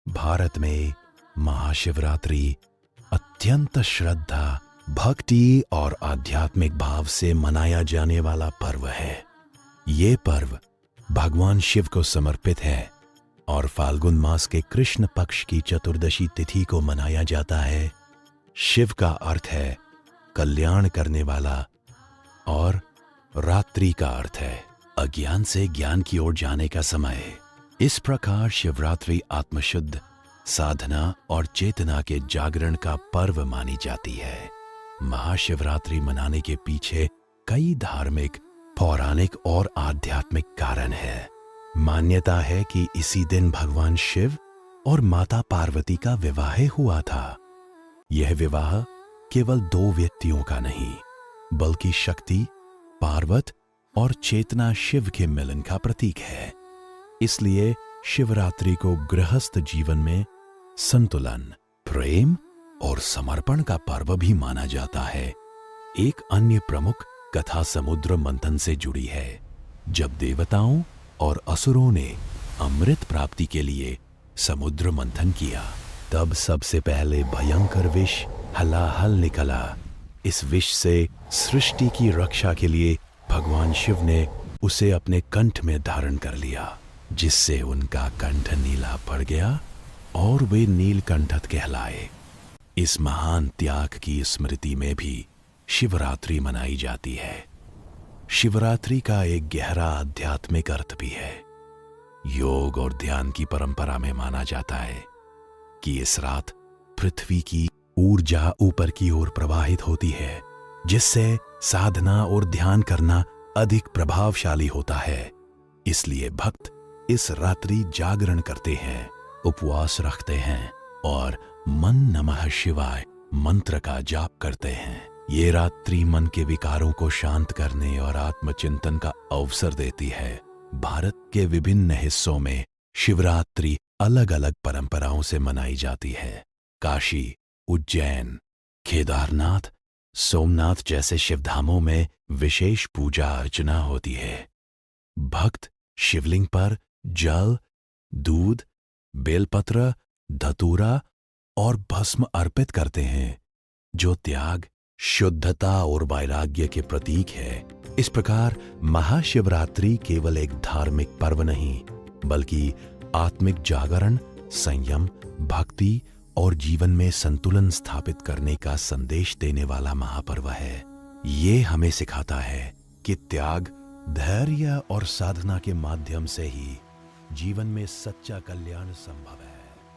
भारत में महाशिवरात्रि अत्यंत श्रद्धा, भक्ति और आध्यात्मिक भाव से मनाया जाने वाला पर्व है। ये पर्व भगवान शिव को समर्पित है और फाल्गुन मास के कृष्ण पक्ष की चतुर्दशी तिथि को मनाया जाता है। शिव का अर्थ है कल्याण करने वाला और रात्रि का अर्थ है अज्ञान से ज्ञान की ओर जाने का समय। इस प्रकार शिवरात्रि आत्मशुद्ध साधना और चेतना के जागरण का पर्व मानी जाती है। महाशिवरात्रि मनाने के पीछे कई धार्मिक, पौराणिक और आध्यात्मिक कारण है। मान्यता है कि इसी दिन भगवान शिव और माता पार्वती का विवाह हुआ था। यह विवाह केवल दो व्यक्तियों का नहीं, बल्कि शक्ति, पार्वत और चेतना शिव के मिलन का प्रतीक है। इसलिए शिवरात्रि को गृहस्थ जीवन में संतुलन, प्रेम और समर्पण का पर्व भी माना जाता है। एक अन्य प्रमुख कथा समुद्र मंथन से जुड़ी है। जब देवताओं और असुरों ने अमृत प्राप्ति के लिए समुद्र मंथन किया, तब सबसे पहले भयंकर विष हलाहल निकला। इस विष से सृष्टि की रक्षा के लिए भगवान शिव ने उसे अपने कंठ में धारण कर लिया, जिससे उनका कंठ नीला पड़ गया और वे नीलकंठक कहलाए। इस महान त्याग की स्मृति में भी शिवरात्रि मनाई जाती है। शिवरात्रि का एक गहरा आध्यात्मिक अर्थ भी है। योग और ध्यान की परंपरा में माना जाता है कि इस रात पृथ्वी की ऊर्जा ऊपर की ओर प्रवाहित होती है, जिससे साधना और ध्यान करना अधिक प्रभावशाली होता है। इसलिए भक्त इस रात्रि जागरण करते हैं, उपवास रखते हैं और मन नमः शिवाय मंत्र का जाप करते हैं। ये रात्रि मन के विकारों को शांत करने और आत्मचिंतन का अवसर देती है। भारत के विभिन्न हिस्सों में शिवरात्रि अलग अलग परंपराओं से मनाई जाती है। काशी, उज्जैन, केदारनाथ, सोमनाथ जैसे शिवधामों में विशेष पूजा अर्चना होती है। भक्त शिवलिंग पर जल, दूध, बेलपत्र, धतूरा और भस्म अर्पित करते हैं, जो त्याग, शुद्धता और वैराग्य के प्रतीक है। इस प्रकार महाशिवरात्रि केवल एक धार्मिक पर्व नहीं, बल्कि आत्मिक जागरण, संयम, भक्ति और जीवन में संतुलन स्थापित करने का संदेश देने वाला महापर्व है। ये हमें सिखाता है कि त्याग, धैर्य और साधना के माध्यम से ही जीवन में सच्चा कल्याण संभव है।